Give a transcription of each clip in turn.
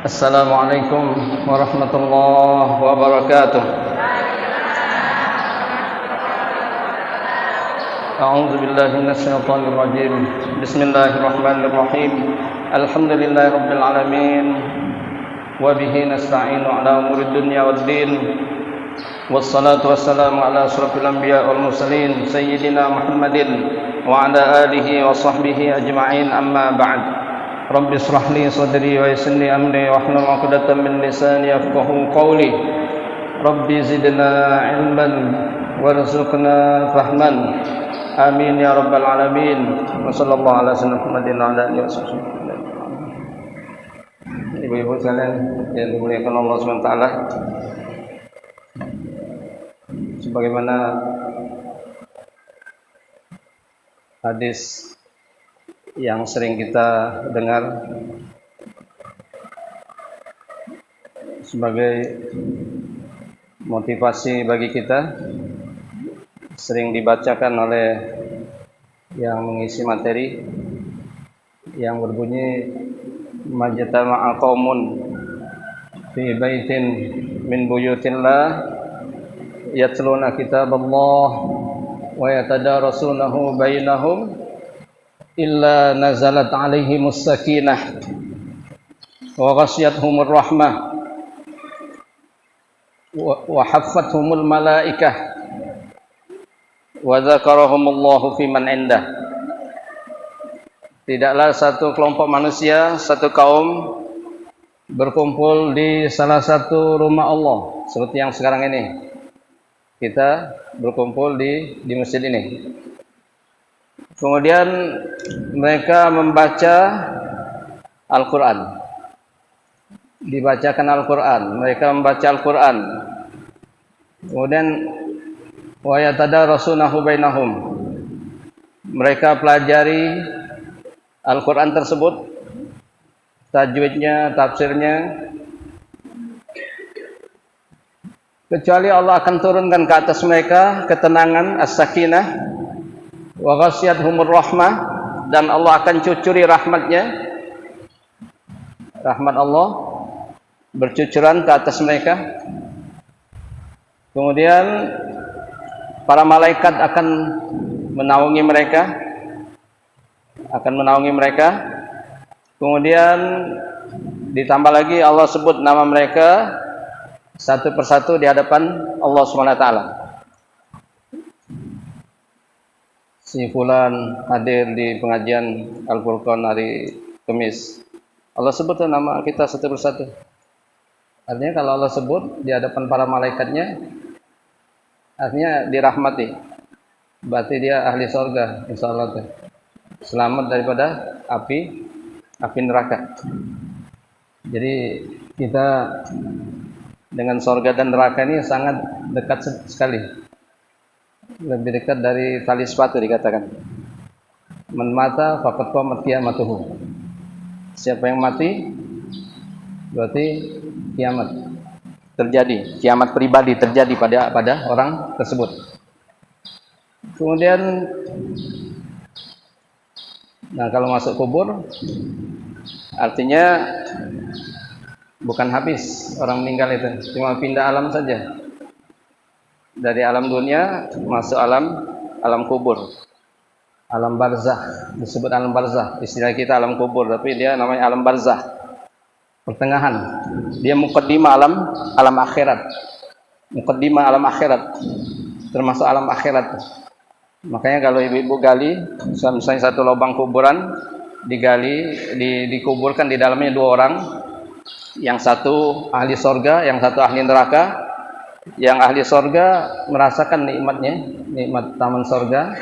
Assalamualaikum warahmatullahi wabarakatuh. A'udzu billahi minasyaitonir rajim. Bismillahirrahmanirrahim. Alhamdulillahirabbil alamin. Wa bihi nasta'inu ala umurid dunya waddin. Wassalatu wassalamu ala asyrafil anbiya wal mursalin sayyidina Muhammadin wa ala alihi wa sahbihi ajma'in, amma ba'd. Rabbi israh li sadri wa yassir li amri wahlul 'uqdatam min lisani yafqahu qawli. Rabbi zidna ilman warzuqna fahman. Amin ya rabbal alamin. Wa sallallahu ala sayyidina Muhammadin wa ala alihi wasallam. Ibu-ibu sekalian yang dimuliakan Allah Subhanahu wa taala, sebagaimana hadis yang sering kita dengar sebagai motivasi bagi kita, sering dibacakan oleh yang mengisi materi, yang berbunyi majtama'a qaumun fi baitin min buyutillah yatluna kitaballah wa yatadarasunahu bainahum illa nazalat alaihimus sakinah wa ghasyiyatuhumur rahmah wa haffathumul malaikah wa dzakarahumullahu fiman indah. Tidaklah satu kelompok manusia, satu kaum berkumpul di salah satu rumah Allah seperti yang sekarang ini kita berkumpul di masjid ini. Kemudian mereka membaca Al-Quran, dibacakan Al-Quran, mereka membaca Al-Quran. Kemudian wa yatadarasunahu bainahum, mereka pelajari Al-Quran tersebut, tajwidnya, tafsirnya. Kecuali Allah akan turunkan ke atas mereka ketenangan, as-sakinah, wa ghasyiyatuhumur rahmah, dan Allah akan cucuri rahmatnya. Rahmat Allah bercucuran ke atas mereka. Kemudian para malaikat akan menaungi mereka, Kemudian ditambah lagi Allah sebut nama mereka satu persatu di hadapan Allah Subhanahu wa taala. Si fulan hadir di pengajian Al-Furqan hari Kamis. Allah sebut nama kita satu persatu. Artinya kalau Allah sebut di hadapan para malaikatnya, artinya dirahmati. Berarti dia ahli surga, insyaallah. Selamat daripada api neraka. Jadi kita dengan surga dan neraka ini sangat dekat sekali. Lebih dekat dari tali sepatu dikatakan. Man mata faqad qamat qiyamatuhu. Siapa yang mati berarti kiamat terjadi, kiamat pribadi terjadi pada orang tersebut. Kemudian kalau masuk kubur artinya bukan habis orang meninggal itu, cuma pindah alam saja. Dari alam dunia masuk alam kubur. Alam barzah, disebut alam barzah. Istilah kita alam kubur, tapi dia namanya alam barzah. Pertengahan. Dia muqaddimah alam akhirat. Muqaddimah alam akhirat. Termasuk alam akhirat. Makanya kalau ibu-ibu gali, misalnya satu lubang kuburan digali, dikuburkan di dalamnya dua orang. Yang satu ahli surga, yang satu ahli neraka. Yang ahli surga merasakan nikmatnya, nikmat taman surga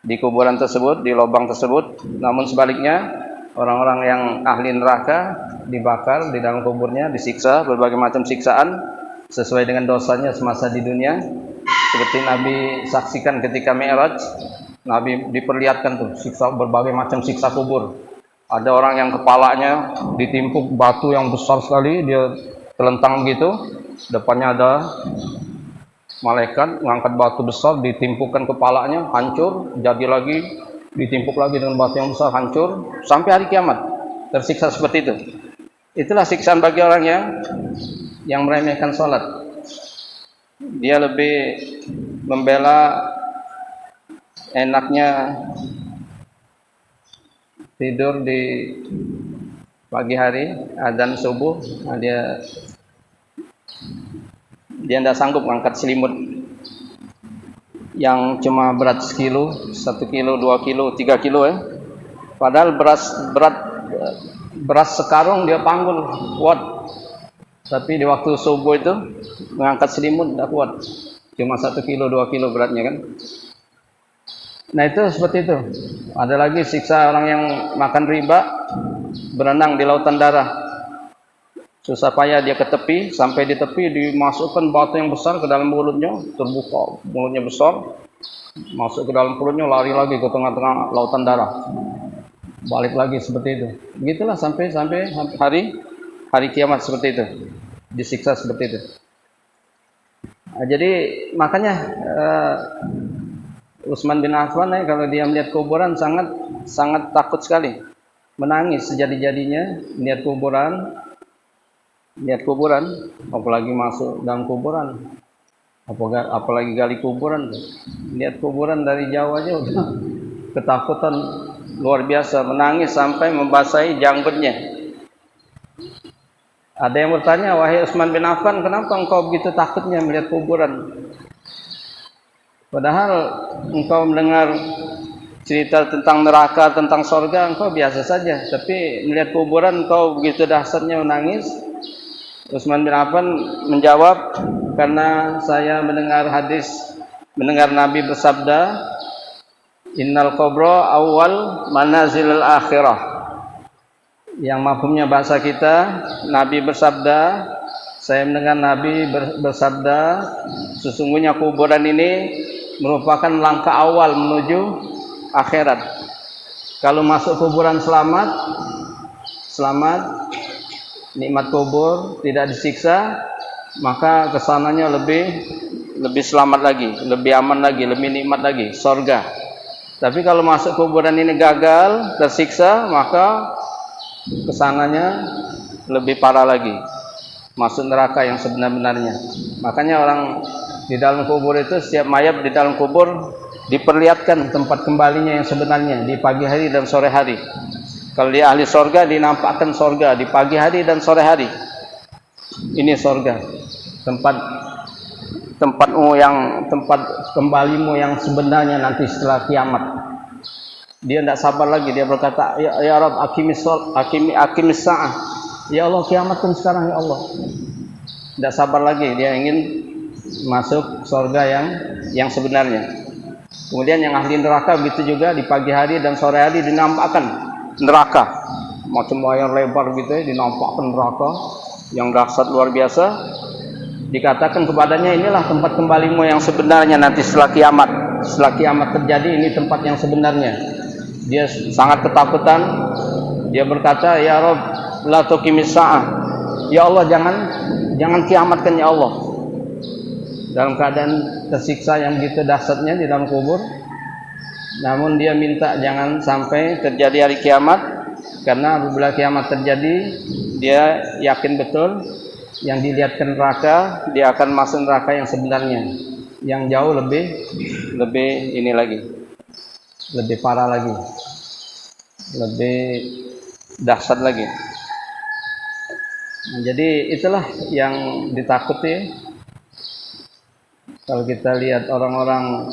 di kuburan tersebut, di lubang tersebut. Namun sebaliknya, orang-orang yang ahli neraka dibakar di dalam kuburnya, disiksa berbagai macam siksaan sesuai dengan dosanya semasa di dunia. Seperti Nabi saksikan ketika Mi'raj, Nabi diperlihatkan tuh siksa, berbagai macam siksa kubur. Ada orang yang kepalanya ditimpuk batu yang besar sekali, dia telentang gitu. Depannya ada malaikat mengangkat batu besar, ditimpukkan kepalanya, hancur, jadi lagi, ditimpuk lagi dengan batu yang besar, hancur, sampai hari kiamat, tersiksa seperti itu. Itulah siksaan bagi orang yang meremehkan sholat. Dia lebih membela enaknya tidur di pagi hari, adzan subuh, nah dia tidak sanggup angkat selimut yang cuma berat sekilo, 1 kilo, 2 kilo, 3 kilo ya. Padahal beras sekarung dia panggul kuat. Tapi di waktu subuh itu mengangkat selimut tidak kuat. Cuma 1 kilo, 2 kilo beratnya kan. Nah itu seperti itu. Ada lagi siksa orang yang makan riba, berenang di lautan darah. Susah payah dia ke tepi, sampai di tepi dimasukkan batu yang besar ke dalam mulutnya, terbuka mulutnya besar, masuk ke dalam perutnya, lari lagi ke tengah-tengah lautan darah, balik lagi seperti itu. Begitulah sampai hari kiamat seperti itu, disiksa seperti itu. Nah, jadi makanya Utsman bin Affan kalau dia melihat kuburan sangat takut sekali, menangis sejadi-jadinya melihat kuburan, apalagi masuk dalam kuburan, apalagi gali kuburan. Lihat kuburan dari jauh aja udah ketakutan luar biasa, menangis sampai membasahi janggutnya. Ada yang bertanya, wahai Utsman bin Affan, kenapa engkau begitu takutnya melihat kuburan? Padahal engkau mendengar cerita tentang neraka, tentang sorga, engkau biasa saja. Tapi melihat kuburan engkau begitu dahsyatnya menangis. Utsman bin Affan menjawab, karena saya mendengar Nabi bersabda, innal qabra awal manazilul akhirah. Yang mafhumnya bahasa kita, Nabi bersabda, saya mendengar Nabi bersabda, sesungguhnya kuburan ini merupakan langkah awal menuju akhirat. Kalau masuk kuburan selamat, nikmat kubur, tidak disiksa, maka kesananya lebih selamat lagi, lebih aman lagi, lebih nikmat lagi, surga. Tapi kalau masuk kuburan ini gagal, tersiksa, maka kesananya lebih parah lagi, masuk neraka yang sebenar-benarnya. Makanya orang di dalam kubur itu, setiap mayat di dalam kubur diperlihatkan tempat kembalinya yang sebenarnya di pagi hari dan sore hari. Kalau dia ahli sorga, dinampakkan sorga di pagi hari dan sore hari. Ini sorga, tempat kembalimu yang sebenarnya nanti setelah kiamat. Dia tidak sabar lagi, dia berkata, ya Rabb, akimis sa'ah. Ya Allah, kiamatkan sekarang ya Allah. Tidak sabar lagi, dia ingin masuk sorga yang sebenarnya. Kemudian yang ahli neraka begitu juga, di pagi hari dan sore hari dinampakkan neraka, macam layar lebar gitu ya, dinampakkan neraka yang dahsyat luar biasa. Dikatakan kepadanya, inilah tempat kembalimu yang sebenarnya nanti setelah kiamat terjadi, ini tempat yang sebenarnya. Dia sangat ketakutan, dia berkata, ya Rabb, la tuqimis sa'ah. Ya Allah, jangan kiamatkan ya Allah. Dalam keadaan tersiksa yang begitu dahsyatnya di dalam kubur, namun dia minta jangan sampai terjadi hari kiamat, karena apabila kiamat terjadi, dia yakin betul yang dilihatkan neraka, dia akan masuk neraka yang sebenarnya, yang jauh lebih ini lagi, lebih parah lagi, lebih dahsyat lagi. Jadi itulah yang ditakuti. Kalau kita lihat orang-orang,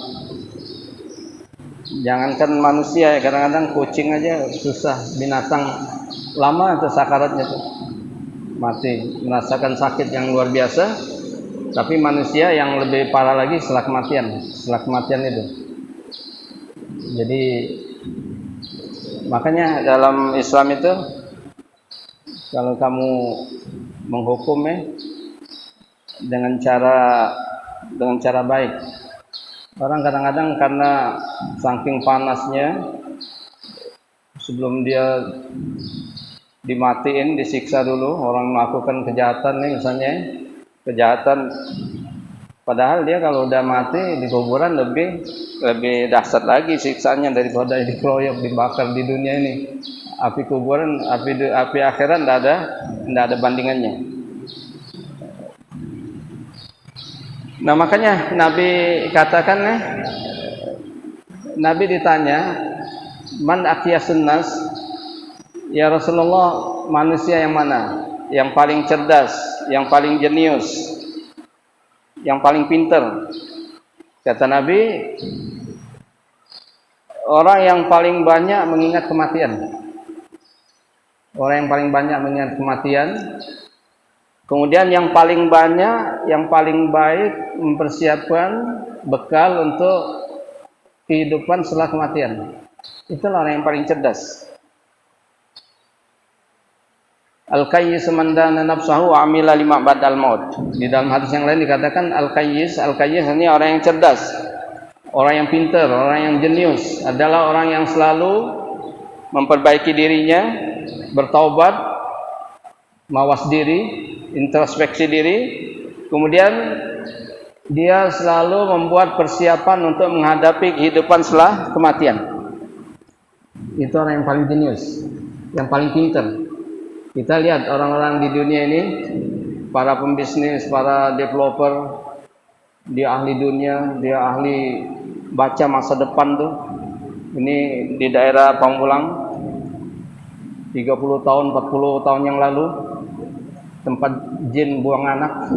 jangankan manusia, kadang-kadang kucing aja susah, binatang lama itu sakaratnya tuh, mati, merasakan sakit yang luar biasa. Tapi manusia yang lebih parah lagi setelah kematian itu. Jadi makanya dalam Islam itu, kalau kamu menghukumnya dengan cara baik. Orang kadang-kadang karena saking panasnya, sebelum dia dimatiin, disiksa dulu. Orang melakukan kejahatan nih, misalnya kejahatan Padahal dia kalau udah mati di kuburan lebih dahsyat lagi siksaannya daripada dikeroyok, dibakar di dunia ini. Api kuburan, api akhirat tidak ada bandingannya. Nah makanya Nabi katakan, Nabi ditanya, man aqyasun nas, ya Rasulullah, manusia yang mana? Yang paling cerdas, yang paling jenius, yang paling pintar? Kata Nabi, orang yang paling banyak mengingat kematian. Orang yang paling banyak mengingat kematian. Kemudian yang paling banyak, yang paling baik mempersiapkan bekal untuk kehidupan setelah kematian. Itulah orang yang paling cerdas. Al-Qayyis man dana nafsahu wa amila lima ba'dal maut. Di dalam hadis yang lain dikatakan Al-Qayyis ini orang yang cerdas, orang yang pintar, orang yang jenius, adalah orang yang selalu memperbaiki dirinya, bertaubat, mawas diri, introspeksi diri, kemudian dia selalu membuat persiapan untuk menghadapi kehidupan setelah kematian. Itu orang yang paling jenius, yang paling pintar. Kita lihat orang-orang di dunia ini, para pembisnis, para developer, dia ahli dunia, dia ahli baca masa depan tuh. Ini di daerah Pamulang, 30 tahun, 40 tahun yang lalu, tempat jin buang anak.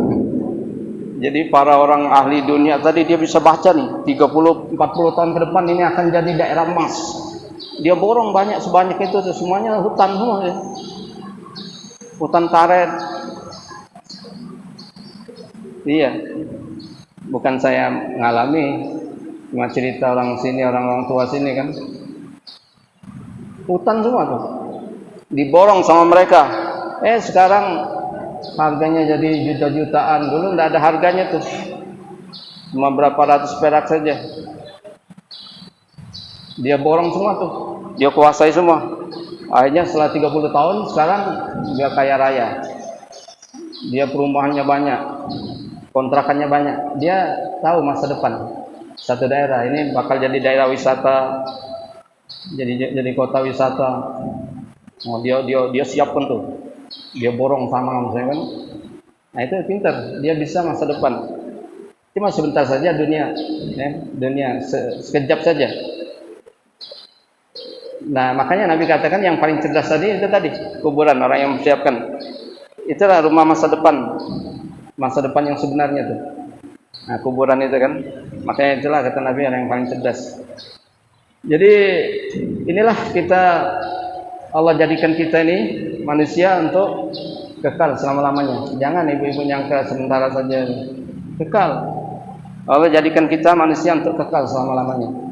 Jadi para orang ahli dunia tadi dia bisa baca nih, 30-40 tahun ke depan ini akan jadi daerah emas. Dia borong banyak sebanyak itu, semuanya hutan semua ya. Hutan karet. Iya, bukan saya ngalami, cuma cerita orang sini, orang tua sini kan. Hutan semua tuh, diborong sama mereka. Sekarang harganya jadi juta-jutaan. Dulu tidak ada harganya tuh, cuma berapa ratus perak saja. Dia borong semua tuh, dia kuasai semua. Akhirnya setelah 30 tahun sekarang dia kaya raya. Dia perumahannya banyak, kontrakannya banyak. Dia tahu masa depan satu daerah ini bakal jadi daerah wisata, jadi kota wisata. Oh, dia siapkan tuh. Dia borong sama misalnya kan. Nah itu pintar, dia bisa masa depan. Cuma sebentar saja dunia sekejap saja. Nah makanya Nabi katakan yang paling cerdas tadi itu tadi, kuburan, orang yang mempersiapkan. Itulah rumah masa depan yang sebenarnya tuh. Nah kuburan itu kan, makanya itulah kata Nabi orang yang paling cerdas. Jadi inilah kita, Allah jadikan kita ini manusia untuk kekal selama-lamanya. Jangan ibu-ibu nyangka sementara saja, kekal. Allah jadikan kita manusia untuk kekal selama-lamanya.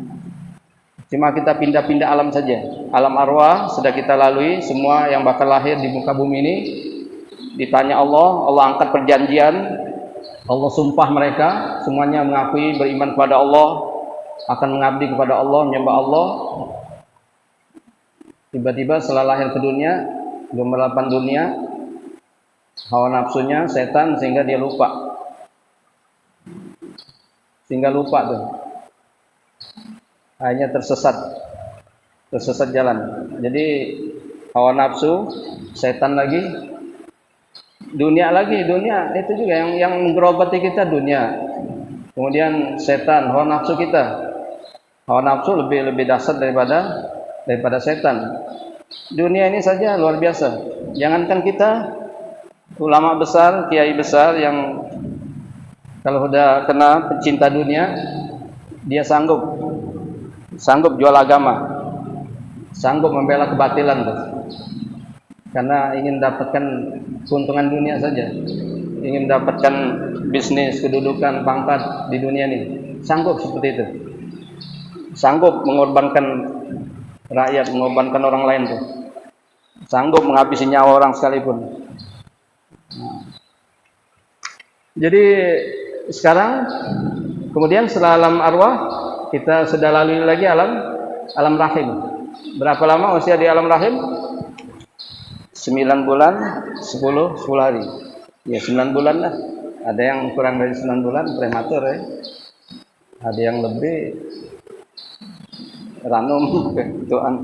Cuma kita pindah-pindah alam saja. Alam arwah sudah kita lalui. Semua yang bakal lahir di muka bumi ini ditanya Allah, Allah angkat perjanjian, Allah sumpah mereka, semuanya mengakui beriman kepada Allah, akan mengabdi kepada Allah, menyembah Allah. Tiba-tiba setelah lahir ke dunia, gemerlapan dunia, hawa nafsunya, setan, sehingga dia lupa. Tuh. Akhirnya tersesat jalan. Jadi hawa nafsu, setan lagi, dunia itu juga yang menggerogoti kita, dunia. Kemudian setan, hawa nafsu kita. Hawa nafsu lebih dahsyat daripada setan. Dunia ini saja luar biasa. Jangankan kita, ulama besar, kiai besar yang kalau sudah kena pecinta dunia, dia sanggup jual agama, sanggup membela kebatilan tuh. Karena ingin dapatkan keuntungan dunia saja, ingin dapatkan bisnis, kedudukan, pangkat di dunia ini, sanggup seperti itu, sanggup mengorbankan rakyat, mengorbankan orang lain tuh, sanggup menghabisi nyawa orang sekalipun. Jadi sekarang, kemudian setelah alam arwah, kita sudah lalui lagi alam rahim. Berapa lama usia di alam rahim? 9 bulan 10 hari. Ya 9 bulan lah. Ada yang kurang dari 9 bulan prematur ya. Ada yang lebih ranum ketuaan.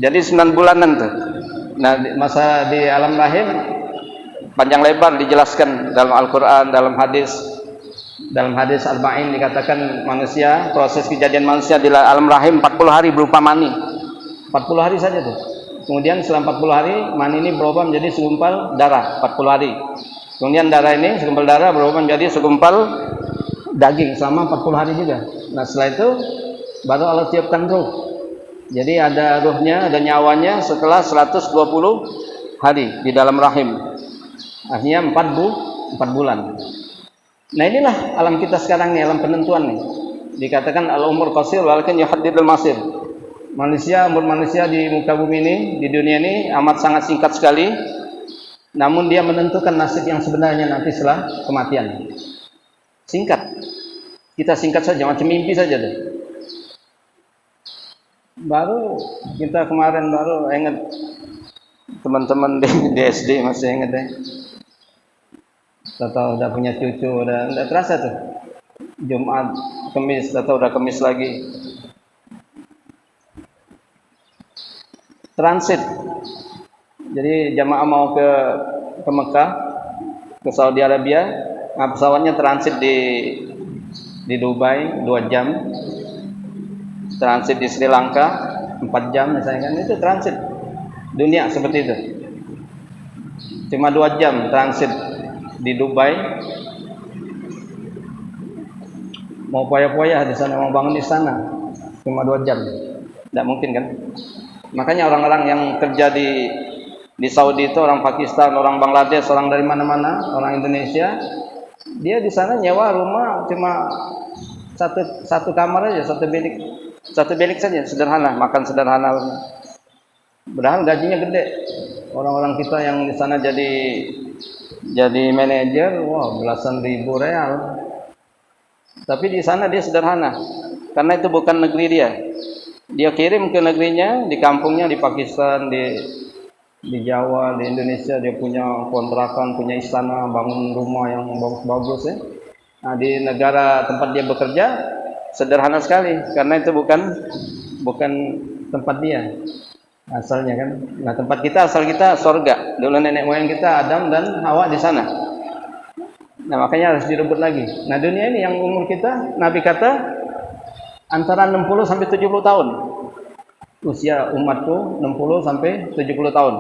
Jadi 9 bulanan tuh. Nah, masa di alam rahim panjang lebar dijelaskan dalam Al-Qur'an, dalam hadis. Dalam hadis Arba'in dikatakan manusia, proses kejadian manusia di alam rahim 40 hari berupa mani. 40 hari saja tuh. Kemudian setelah 40 hari mani ini berubah menjadi segumpal darah 40 hari. Kemudian darah ini segumpal darah berubah menjadi segumpal daging selama 40 hari juga. Nah, setelah itu baru Allah tiupkan ruh. Jadi ada ruhnya, ada nyawanya setelah 120 hari di dalam rahim. Artinya 4 bulan. Nah, inilah alam kita sekarang nih, alam penentuan nih. Dikatakan al-umur qasir walakin yuhaddidul masir. Umur manusia di muka bumi ini, di dunia ini amat sangat singkat sekali. Namun dia menentukan nasib yang sebenarnya nanti setelah kematian. Singkat. Kita singkat saja, macam mimpi saja deh. Baru kita kemarin baru ingat teman-teman di SD masih ingat deh. Atau udah punya cucu, udah terasa tuh. Jumat, Kamis, atau udah Kamis lagi. Transit. Jadi jamaah mau ke Mekah, ke Saudi Arabia, nah pesawatnya transit di Dubai 2 jam. Transit di Sri Lanka 4 jam misalnya kan, itu transit. Dunia seperti itu. Cuma 2 jam transit di Dubai, mau poya-poya di sana, mau bangun di sana, cuma 2 jam, tidak mungkin kan? Makanya orang-orang yang kerja di Saudi itu orang Pakistan, orang Bangladesh, orang dari mana-mana, orang Indonesia, dia di sana nyewa rumah cuma satu kamar aja, satu bilik saja, sederhana, makan sederhana. Padahal gajinya gede. Orang-orang kita yang di sana jadi manajer, wah belasan ribu real. Tapi di sana dia sederhana, karena itu bukan negeri dia. Dia kirim ke negerinya, di kampungnya, di Pakistan, di Jawa, di Indonesia, dia punya kontrakan, punya istana, bangun rumah yang bagus-bagus ya. Nah, di negara tempat dia bekerja sederhana sekali, karena itu bukan tempat dia asalnya kan. Nah, tempat kita, asal kita sorga. Dulu nenek moyang kita Adam dan Hawa di sana. Nah, makanya harus direbut lagi. Nah, dunia ini yang umur kita, Nabi kata antara 60 sampai 70 tahun. Usia umatku 60 sampai 70 tahun.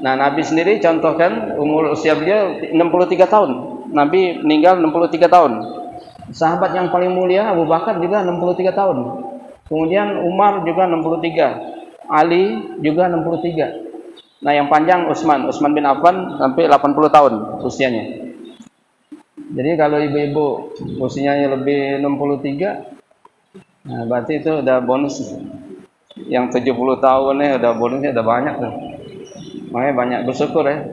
Nah, Nabi sendiri contohkan umur usia beliau 63 tahun. Nabi meninggal 63 tahun. Sahabat yang paling mulia Abu Bakar juga 63 tahun. Kemudian Umar juga 63. Ali juga 63. Nah, yang panjang Utsman bin Affan sampai 80 tahun usianya. Jadi kalau ibu-ibu usianya lebih 63, nah berarti itu udah bonus. Yang 70 tahunnya udah bonusnya udah banyak tuh. Makanya banyak bersyukur ya.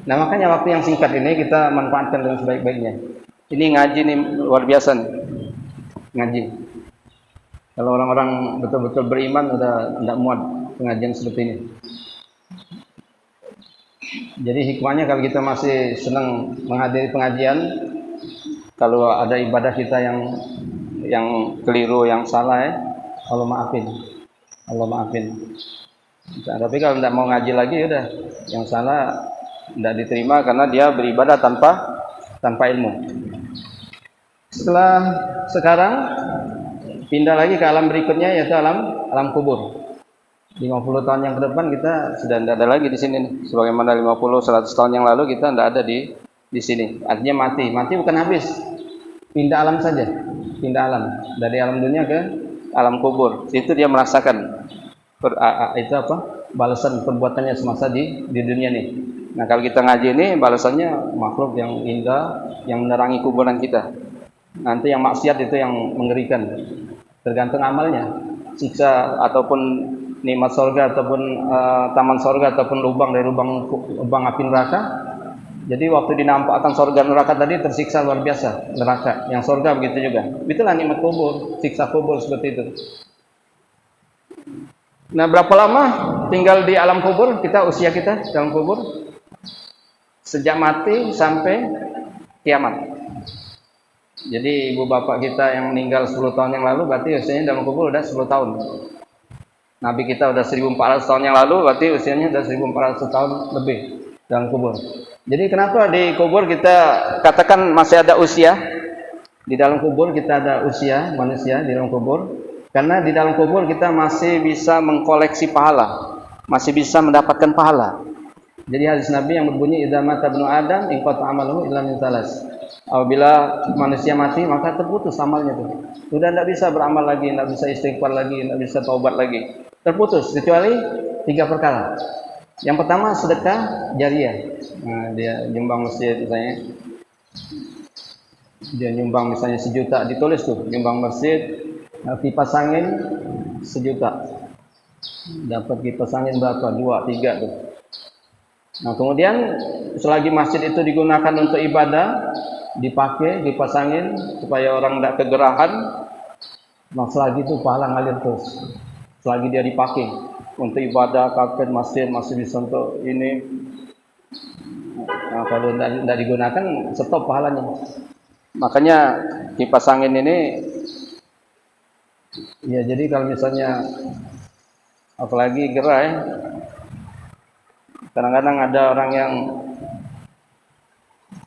Nah, makanya waktu yang singkat ini kita manfaatkan dengan sebaik-baiknya. Ini ngaji nih luar biasa nih. Ngaji. Kalau orang-orang betul-betul beriman udah tidak muat pengajian seperti ini. Jadi hikmahnya kalau kita masih senang menghadiri pengajian, kalau ada ibadah kita yang keliru, yang salah ya, Allah maafin. Nah, tapi kalau tidak mau ngaji lagi udah, yang salah tidak diterima karena dia beribadah tanpa ilmu. Setelah sekarang pindah lagi ke alam berikutnya, yaitu alam kubur. 50 tahun yang ke depan kita sudah tidak ada lagi di sini nih. Sebagaimana 50-100 tahun yang lalu kita tidak ada di sini. Artinya mati bukan habis. Pindah alam saja. Pindah alam dari alam dunia ke alam kubur. Itu dia merasakan balasan perbuatannya semasa di dunia nih. Nah, kalau kita ngaji ini balasannya makhluk yang indah yang menerangi kuburan kita. Nanti yang maksiat itu yang mengerikan. Tergantung amalnya, siksa ataupun nikmat surga ataupun taman surga ataupun lubang api neraka. Jadi waktu dinampakkan surga neraka tadi tersiksa luar biasa neraka. Yang surga begitu juga. Itulah nikmat kubur, siksa kubur seperti itu. Nah, berapa lama tinggal di alam kubur kita, usia kita dalam kubur? Sejak mati sampai kiamat. Jadi ibu bapak kita yang meninggal 10 tahun yang lalu berarti usianya dalam kubur udah 10 tahun. Nabi kita udah 1400 tahun yang lalu berarti usianya udah 1400 tahun lebih dalam kubur. Jadi kenapa di kubur kita katakan masih ada usia? Di dalam kubur kita ada usia manusia di dalam kubur. Karena di dalam kubur kita masih bisa mengkoleksi pahala, masih bisa mendapatkan pahala. Jadi hadis Nabi yang berbunyi idza mata ibnu adam inqata amaluhu illa min thalas. Apabila manusia mati maka terputus amalnya tuh. Sudah tidak bisa beramal lagi, tidak bisa istighfar lagi, tidak bisa taubat lagi. Terputus kecuali 3 perkara. Yang pertama sedekah jariyah. Nah, dia nyumbang masjid misalnya. Dia nyumbang misalnya 1 juta, ditulis tuh nyumbang masjid, kipas angin 1 juta. Dapat kipas angin berapa? 2, 3 tuh. Nah, kemudian selagi masjid itu digunakan untuk ibadah, dipakai kipas angin supaya orang tidak kegerahan, maka selagi itu pahala ngalir terus. Selagi dia dipakai untuk ibadah, karpet masjid masih bisa untuk ini. Nah, kalau tidak digunakan, stop pahalanya. Makanya kipas angin ini, ya jadi kalau misalnya apalagi gerah ya, kadang-kadang ada orang yang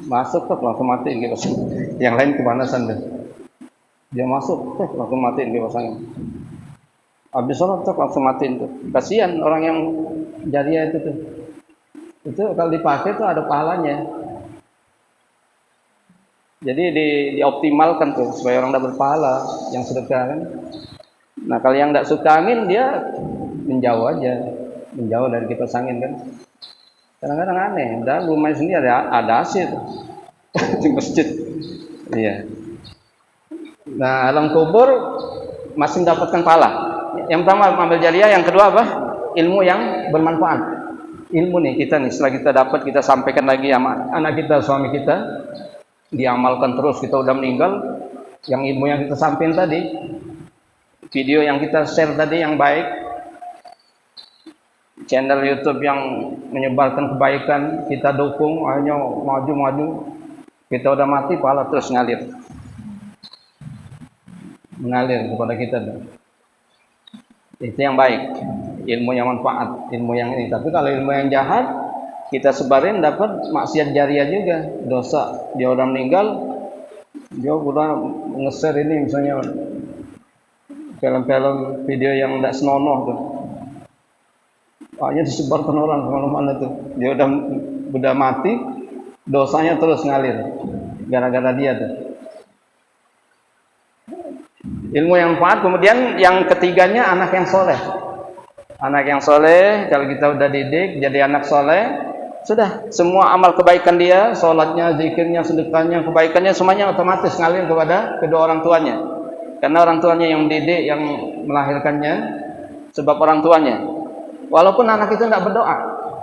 masuk tuh langsung matiin kipas angin. Yang lain kepanasan deh. Dia masuk tuh langsung matiin kipas angin. Habis sholat tuh langsung matiin tuh. Kasihan orang yang jariah itu tuh. Itu kalau dipakai tuh ada pahalanya. Jadi dioptimalkan tuh supaya orang dapat pahala yang sedekah kan. Nah, kalau yang tidak suka angin dia menjauh aja, menjauh dari kipas angin kan. Kadang-kadang aneh, dan rumah sendiri ada AC tuh di masjid. Iya. Nah, alam kubur masih mendapatkan pahala. Yang pertama amal jariah, yang kedua apa? Ilmu yang bermanfaat. Ilmu nih kita nih setelah kita dapat kita sampaikan lagi sama anak kita, suami kita, diamalkan terus. Kita udah meninggal, yang ilmu yang kita sampaikan tadi, video yang kita share tadi yang baik, channel YouTube yang menyebarkan kebaikan kita dukung, hanya maju-maju. Kita udah mati, pahala terus mengalir kepada kita. Itu yang baik, ilmu yang manfaat, ilmu yang ini. Tapi kalau ilmu yang jahat kita sebarin, dapat maksiat jariah juga, dosa. Dia udah meninggal, dia udah nge-share ini misalnya film-film video yang tidak senonoh tuh, hanya disebarkan orang kemana-mana tuh. Dia udah mati, dosanya terus ngalir gara-gara dia tuh. Ilmu yang manfaat. Kemudian yang ketiganya anak yang soleh. Anak yang soleh, kalau kita udah didik jadi anak soleh, sudah semua amal kebaikan dia, sholatnya, zikirnya, sedekahnya, kebaikannya semuanya otomatis ngalir kepada kedua orang tuanya. Karena orang tuanya yang mendidik, yang melahirkannya, sebab orang tuanya. Walaupun anak itu tidak berdoa.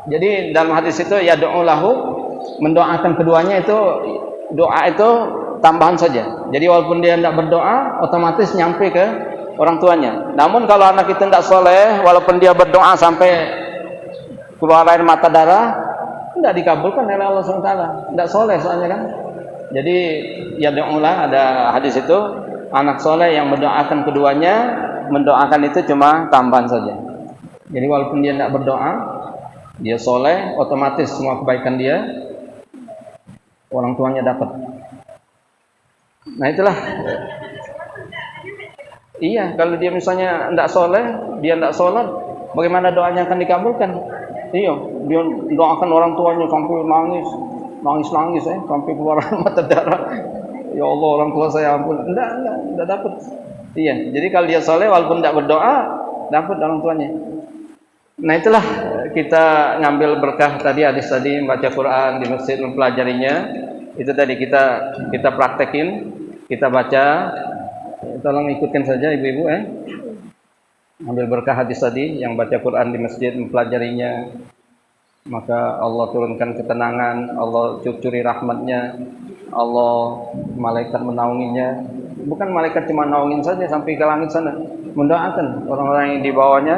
Jadi dalam hadis itu ya doa lahu, mendoakan keduanya itu, doa itu tambahan saja. Jadi walaupun dia tidak berdoa, otomatis nyampe ke orang tuanya. Namun kalau anak itu tidak soleh, walaupun dia berdoa sampai keluar air mata darah, tidak dikabulkan oleh Allah SWT. Tidak soleh soalnya kan. Jadi ya doalah, ada hadis itu, anak soleh yang mendoakan keduanya, mendoakan itu cuma tambahan saja. Jadi walaupun dia tidak berdoa, dia soleh, otomatis semua kebaikan dia orang tuanya dapat. Nah itulah. Iya, kalau dia misalnya tidak soleh, dia tidak sholat, bagaimana doanya akan dikabulkan? Iya, dia doakan orang tuanya sampai nangis, sampai keluar mata darah. Ya Allah, orang tua saya ampun. Tidak dapat. Iya, jadi kalau dia soleh, walaupun tidak berdoa, dapat orang tuanya. Nah itulah kita ngambil berkah tadi, hadis tadi, membaca Quran di masjid, mempelajarinya. Itu tadi kita praktekin, kita baca. Tolong ikutin saja ibu-ibu ambil berkah hadis tadi, yang baca Quran di masjid, mempelajarinya, maka Allah turunkan ketenangan, Allah curi rahmatnya, Allah malaikat menaunginya. Bukan malaikat cuma naungin saja sampai ke langit sana, mendoakan orang-orang yang di bawahnya,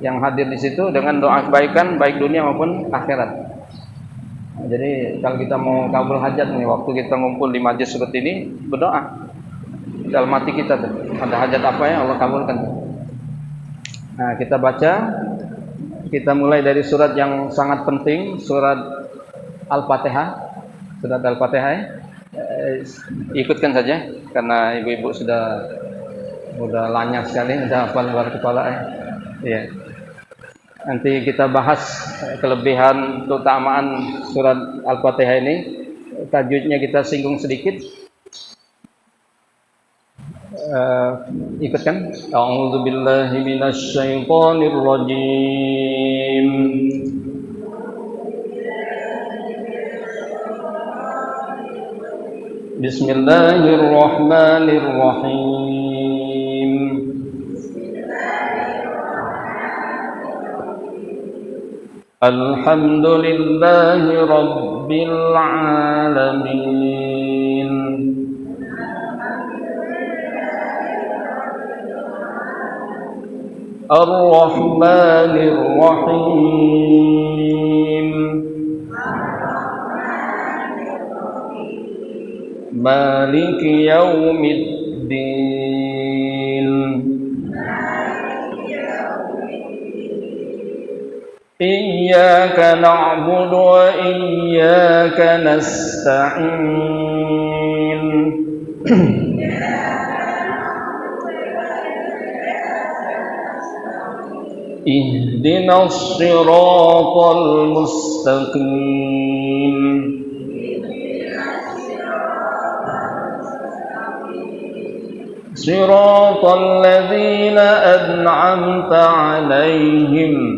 yang hadir di situ dengan doa kebaikan baik dunia maupun akhirat. Jadi kalau kita mau kabul hajat nih, waktu kita ngumpul di majlis seperti ini, berdoa dalam hati kita tuh, ada hajat apa ya Allah kabulkan. Nah, kita baca, kita mulai dari surat yang sangat penting, surat Al-Fatihah. Surat Al-Fatihah ya. Ikutkan saja karena ibu-ibu sudah lanyah sekali, sudah hafal luar kepala ya. Iya. Nanti kita bahas kelebihan keutamaan surat Al-Fatihah ini. Tajwidnya kita singgung sedikit. Ikutkan. A'udzubillahi minasyaitonir rajim. Bismillahirrahmanirrahim. Alhamdulillahi rabbil alamin. Ar-Rahmanir Rahim. Maliki yaumiddin. Iyyaka na'budu wa iyyaka nasta'in. Ihdinas siratal mustaqim. Siratal ladzina an'amta 'alaihim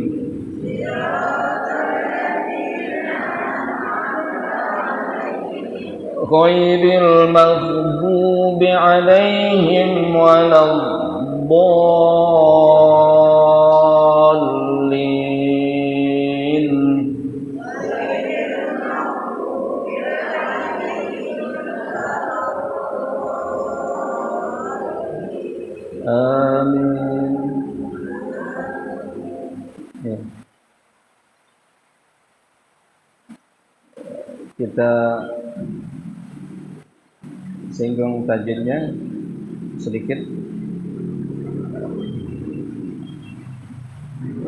ghairil maghdubi 'alaihim waladdallin. Amin. Ya. Kita singgung tajwidnya sedikit.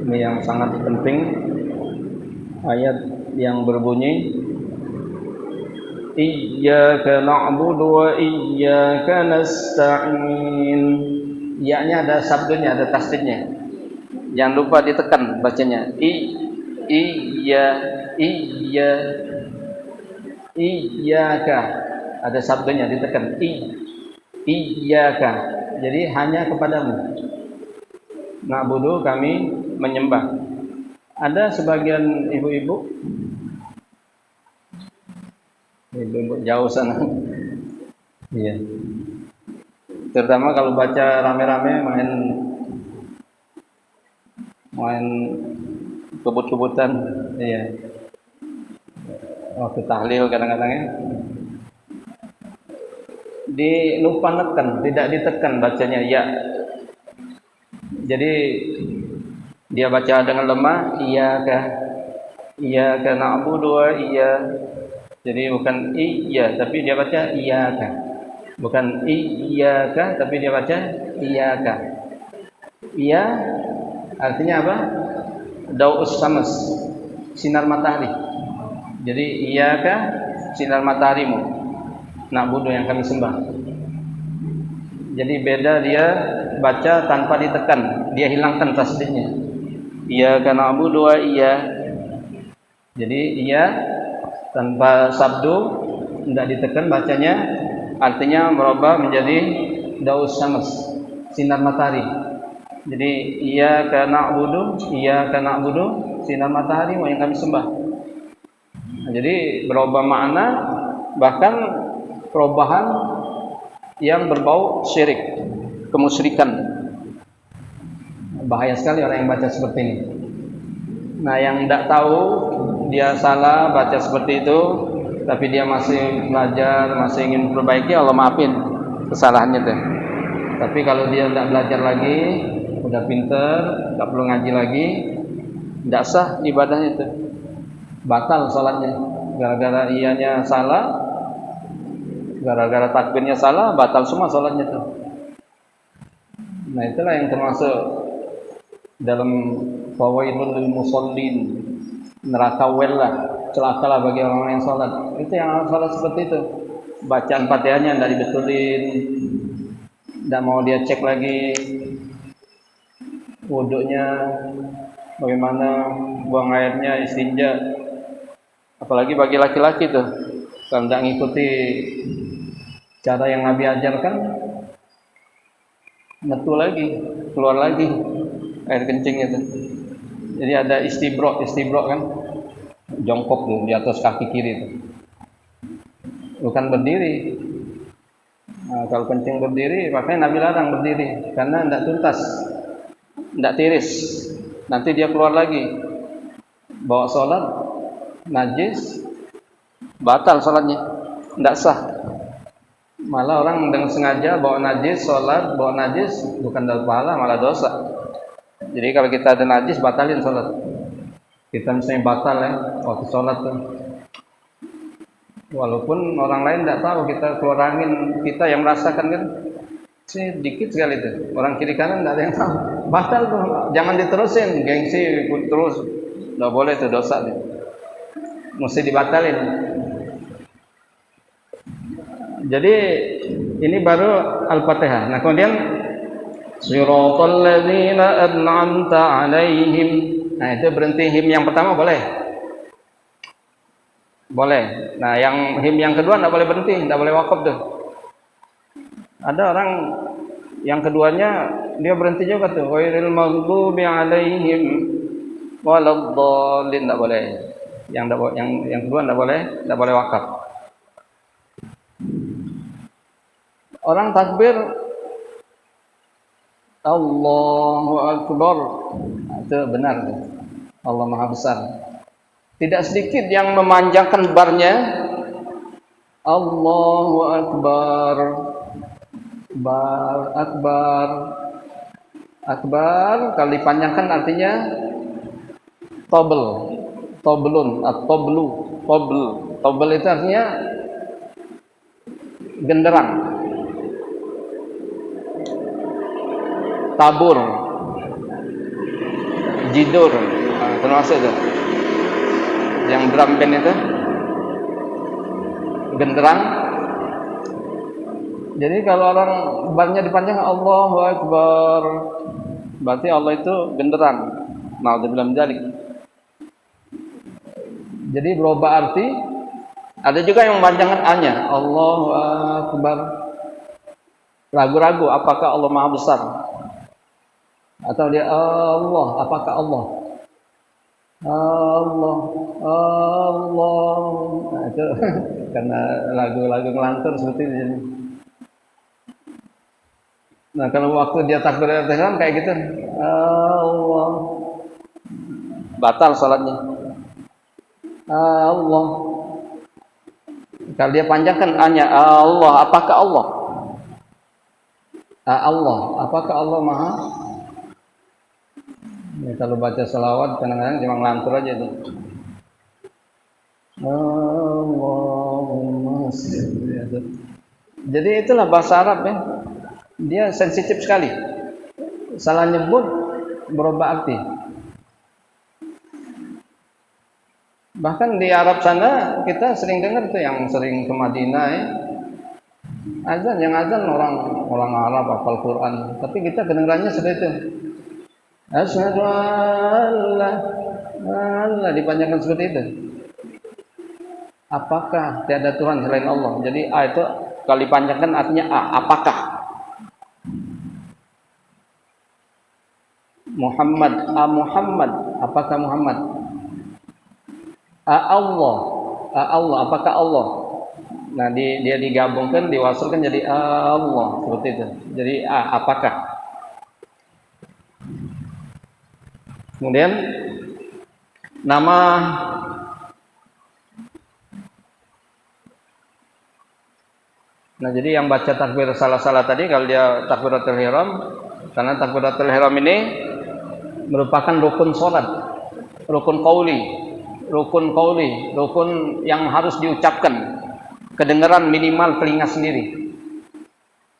Ini yang sangat penting, ayat yang berbunyi Iyyaka na'budu wa iyyaka nasta'in. Ya-nya ada sabdanya, ada tasdidnya. Jangan lupa ditekan bacanya. Iyyaka. Ada sabdanya ditekan. Iyyaka. Jadi hanya kepadamu. Na'budu, kami menyembah. Ada sebagian ibu-ibu jauh sana. Iya. Terutama kalau baca rame-rame main kebut-kebutan. Iya. Waktu tahlil kadang-kadang ya. Lupa neken, tidak ditekan bacanya ya. Jadi dia baca dengan lemah, iyyaka na'budu wa jadi bukan iya, tapi dia baca iyyaka. Bukan iyyaka, tapi dia baca iyyaka. Iya artinya apa? Daus syams, sinar matahari. Jadi iyyaka, sinar mataharimu. Na'budu yang kami sembah. Jadi beda dia baca tanpa ditekan, dia hilangkan tasdidnya. Iyyaka na'budu wa Jadi iya tanpa sabdu, tidak ditekan bacanya, artinya merubah menjadi daus syams, sinar matahari. Jadi iyyaka na'budu, sinar matahari yang kami sembah. Nah, jadi berubah makna, bahkan perubahan yang berbau syirik, kemusyrikan. Bahaya sekali orang yang baca seperti ini. Nah, yang tidak tahu dia salah baca seperti itu, tapi dia masih belajar, masih ingin perbaiki, Allah maafin kesalahannya tuh. Tapi kalau dia tidak belajar lagi, udah pinter, tidak perlu ngaji lagi, tidak sah ibadahnya itu, batal sholatnya. gara-gara ianya salah, gara-gara takbirnya salah, batal semua sholatnya tuh. Nah itulah yang termasuk dalam fawailul lil musallin, neraka welah, celakalah bagi orang yang sholat. Itu yang sholat seperti itu, bacaan Fatihahnya tidak dibetulin, tidak mau dia cek lagi wuduknya bagaimana, buang airnya, istinja. Apalagi bagi laki-laki tuh, kalau tidak ngikuti cara yang Nabi ajarkan, metu lagi, keluar lagi air kencing itu. Jadi ada istibrok kan, jongkok tuh di atas kaki kiri itu, bukan berdiri. Nah, kalau kencing berdiri, makanya Nabi larang berdiri karena tidak tuntas, tidak tiris. Nanti dia keluar lagi, bawa sholat najis, batal sholatnya, tidak sah. Malah orang dengan sengaja bawa najis sholat, bawa najis bukan dapat pahala, malah dosa. Jadi kalau kita ada najis, batalin sholat. Kita misalnya batal ya waktu sholat tuh, walaupun orang lain tidak tahu, kita keluar angin, kita yang merasakan kan sedikit sekali itu. Orang kiri kanan tidak ada yang tahu, batal tuh. Jangan diterusin, gengsi terus, tidak boleh, itu dosa tuh. Mesti dibatalin. Jadi ini baru Al-Fatihah. Nah kemudian Siratal ladzina an'amta 'alaihim. Nah itu berhenti him yang pertama boleh. Boleh. Nah yang him yang kedua tidak boleh berhenti, tidak boleh wakaf tuh. Ada orang yang keduanya dia berhenti juga tuh. Ghairil maghdubi 'alaihim waladdallin, tidak boleh. Yang kedua tidak boleh wakaf. Orang takbir Allahu Akbar, itu benar, Allah Maha Besar. Tidak sedikit yang memanjangkan barnya, Allahu Akbar, Akbar, Akbar. Kalau dipanjangkan artinya toblun, atau tobel itu artinya genderang, tabur, jidur, termasuk itu. Yang drum band itu genderang. Jadi kalau orang barnya dipanjang Allahu Akbar, berarti Allah itu genderang. Na'udzubillah min dzalik. Jadi berubah arti. Ada juga yang memanjangkan A-nya, Allahu Akbar. Ragu-ragu apakah Allah Maha Besar, atau dia Allah, apakah Allah? Allah. Nah, itu karena lagu-lagu ngelantur seperti ini. Nah kalau waktu dia takbiratul ihram kayak gitu, Allah, batal salatnya. Allah. Kalau dia panjangkan A-nya, Allah, apakah Allah? Allah, apakah Allah Maha? Ya, kalau baca selawat kadang-kadang cuma ngelantur aja itu. Allahumma sholli. Jadi itulah bahasa Arab ya. Dia sensitif sekali. Salah nyebut berubah arti. Bahkan di Arab sana kita sering dengar tuh, yang sering ke Madinah ya. Azan, yang azan orang Arab hafal Quran, tapi kita kedengarannya seperti itu. Asyhadu alla, dipanjangkan seperti itu. Apakah tiada Tuhan selain Allah? Jadi A itu kalau dipanjangkan artinya A, apakah? Muhammad, Muhammad, apakah Muhammad? Allah, apakah Allah? Nah dia digabungkan, diwasalkan jadi Allah, seperti itu. Jadi apakah? Kemudian nama Nah jadi yang baca takbir salah-salah tadi, kalau dia takbiratul ihram, karena takbiratul ihram ini merupakan rukun sholat, rukun qauli, rukun qauli, rukun yang harus diucapkan, kedengaran minimal telinga sendiri.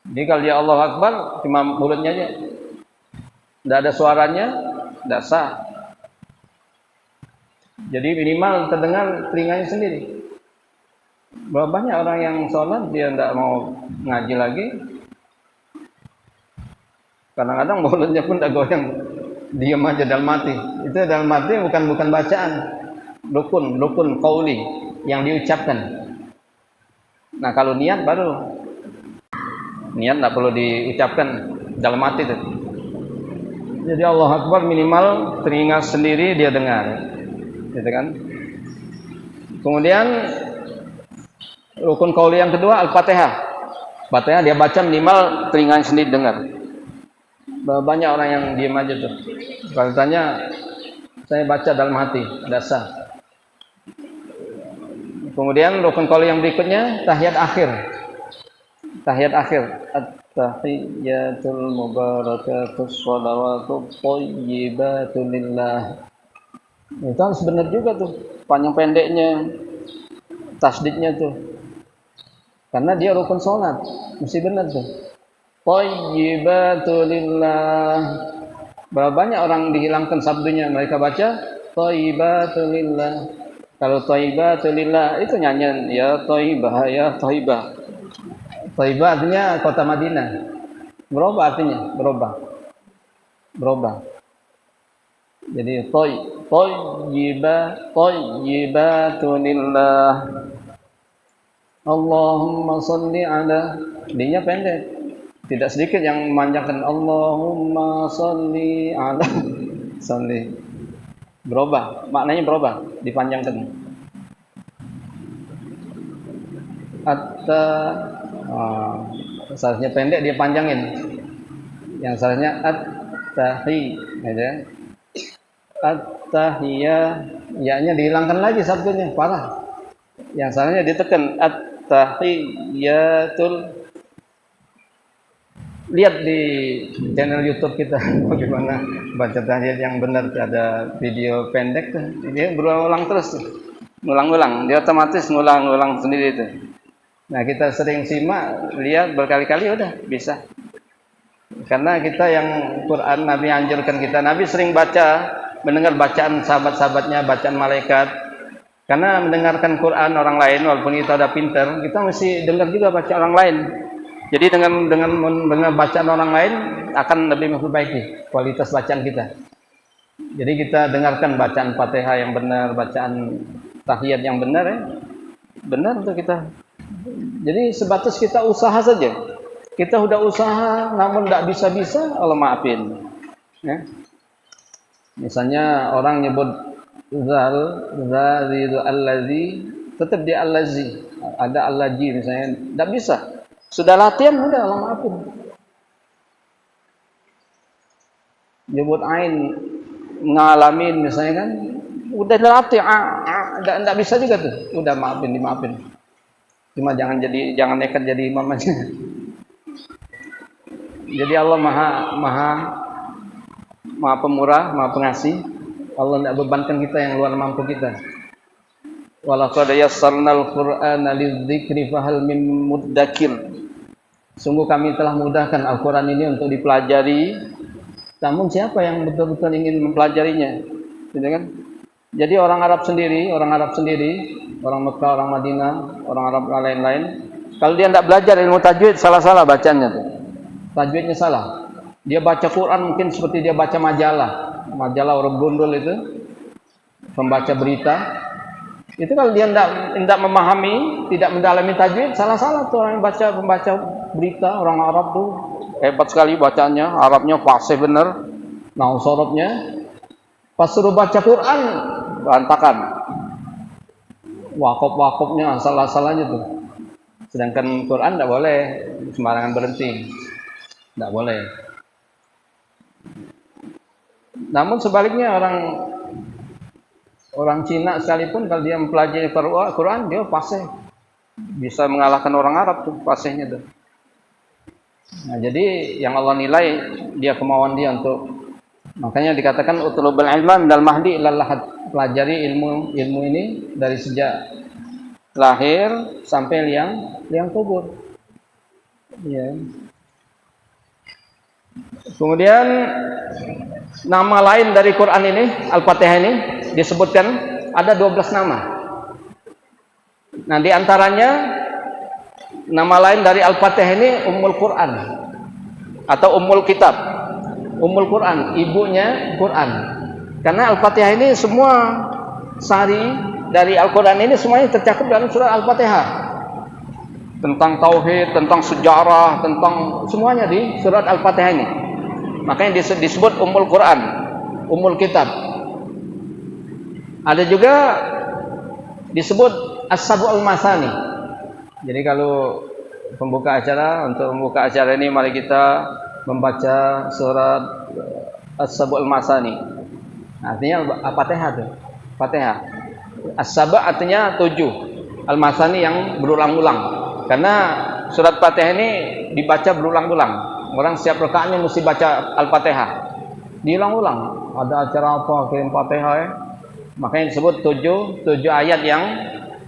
Jadi kalau dia Allahu Akbar cuma mulutnya aja, tidak ada suaranya, tidak sah. Jadi minimal terdengar telinganya sendiri. Berapa banyak orang yang sholat dia tidak mau ngaji lagi. Kadang-kadang mulutnya pun tidak goyang, diam aja dalam hati. Itu dalam hati bukan bacaan. Rukun qauli yang diucapkan. Nah kalau niat baru. Niat tidak perlu diucapkan dalam hati itu. Jadi Allahu Akbar minimal telinga sendiri dia dengar. Gitu kan? Kemudian rukun qauli yang kedua Al-Fatihah. Fatihah dia baca minimal telinga sendiri dengar. Banyak orang yang diam aja tuh. Kalau tanya, saya baca dalam hati, tidak sah. Kemudian rukun qauli yang berikutnya tahiyat akhir. Tahiyat akhir. At-tahiyyatul mubarakatus shalawatut thayyibatul lillah. Itu harus benar juga tuh, panjang pendeknya, tasdidnya tuh. Karena dia rukun sholat, mesti benar tuh. Thayyibatul lillah. Berapa banyak orang dihilangkan sabdunya, mereka baca thayyibatul lillah. Kalau thayyibatul lillah itu nyanyian ya thayyibah ya thayyibah. Thayyibah artinya kota Madinah. Berubah artinya, berubah. Jadi thayyibatul lillah. Allahumma sholli ala, dinya pendek. Tidak sedikit yang memanjangkan Allahumma sholli ala. Sholli. Berubah, maknanya berubah, dipanjangkan. Seharusnya pendek dia panjangin. Yang seharusnya at-tahiyah, ya-nya dihilangkan lagi sabtunya, parah. Yang seharusnya ditekan at-tahiyyatul. Lihat di channel YouTube kita bagaimana baca tahiyat yang benar. Ada video pendek tuh, dia berulang terus, ngulang-ulang, dia otomatis ngulang-ulang sendiri itu. Nah kita sering simak, lihat berkali-kali udah bisa. Karena kita yang Quran Nabi anjurkan kita, Nabi sering baca, mendengar bacaan sahabat-sahabatnya, bacaan malaikat. Karena mendengarkan Quran orang lain, walaupun kita udah pintar, kita mesti dengar juga bacaan orang lain. Jadi dengan mendengar bacaan orang lain akan lebih memperbaiki kualitas bacaan kita. Jadi kita dengarkan bacaan Fatihah yang benar, bacaan tahiyat yang benar ya. Benar untuk kita. Jadi sebatas kita usaha saja. Kita udah usaha namun tidak bisa-bisa, Allah maafin. Ya. Misalnya orang nyebut zalidu allazi, tetap dia allazi. Ada allazi misalnya, tidak bisa. Sudah latihan udah Allah maafin. Nyebut ain ngalamin misalnya kan, udah latih, enggak bisa juga tuh. Udah dimaafin. Cuma jangan nekat jadi imam aja. Jadi Allah Maha pemurah, Maha pengasih. Allah tidak bebankan kita yang luar mampu kita. Walaqad yassarnal Qur'ana lidzikri fahal min muddakir. Sungguh kami telah mudahkan Al-Qur'an ini untuk dipelajari. Namun siapa yang betul-betul ingin mempelajarinya? Gitu kan? Jadi orang Arab sendiri, orang Mekah, orang Madinah, orang Arab lain-lain, kalau dia tidak belajar ilmu tajwid, salah-salah bacanya tuh. Tajwidnya salah. Dia baca Quran mungkin seperti dia baca majalah orang gundul itu, pembaca berita. Itu kalau dia tidak memahami, tidak mendalami tajwid, salah-salah tuh orang yang pembaca berita. Orang Arab tuh hebat sekali bacanya, Arabnya fasih bener, nahu sorobnya. Pas suruh baca Quran, berantakan. Wakop-wakopnya salah-salahnya tuh. Sedangkan Quran tidak boleh sembarangan berhenti, tidak boleh. Namun sebaliknya orang Cina sekalipun kalau dia mempelajari Quran, dia fasih, bisa mengalahkan orang Arab tuh fasihnya tuh. Nah jadi yang Allah nilai dia kemauan dia untuk, makanya dikatakan utlubul ilma minal mahdi ilal lahad. pelajari ilmu ini dari sejak lahir sampai liang kubur. Ya. Kemudian nama lain dari Quran ini, Al-Fatihah ini disebutkan ada 12 nama. Nah, di antaranya nama lain dari Al-Fatihah ini Ummul Quran atau Ummul Kitab. Ummul Quran, ibunya Quran. Karena Al-Fatihah ini semua sari dari Al-Quran ini semuanya tercakup dalam surah Al-Fatihah. Tentang tauhid, tentang sejarah, tentang semuanya di surat Al-Fatihah ini. Makanya disebut Ummul Quran, Ummul Kitab. Ada juga disebut As-Sab'ul Masani. Jadi kalau untuk membuka acara ini mari kita membaca surat As-Sab'ul Masani. Artinya Al-Fatihah tuh. Fatihah. As-Sab' artinya 7. Al-Masani yang berulang-ulang. Karena surat Fatihah ini dibaca berulang-ulang. Orang setiap rakaatnya mesti baca Al-Fatihah. Diulang-ulang. Ada acara apa kirim Fatihah ya? Makanya disebut 7 ayat yang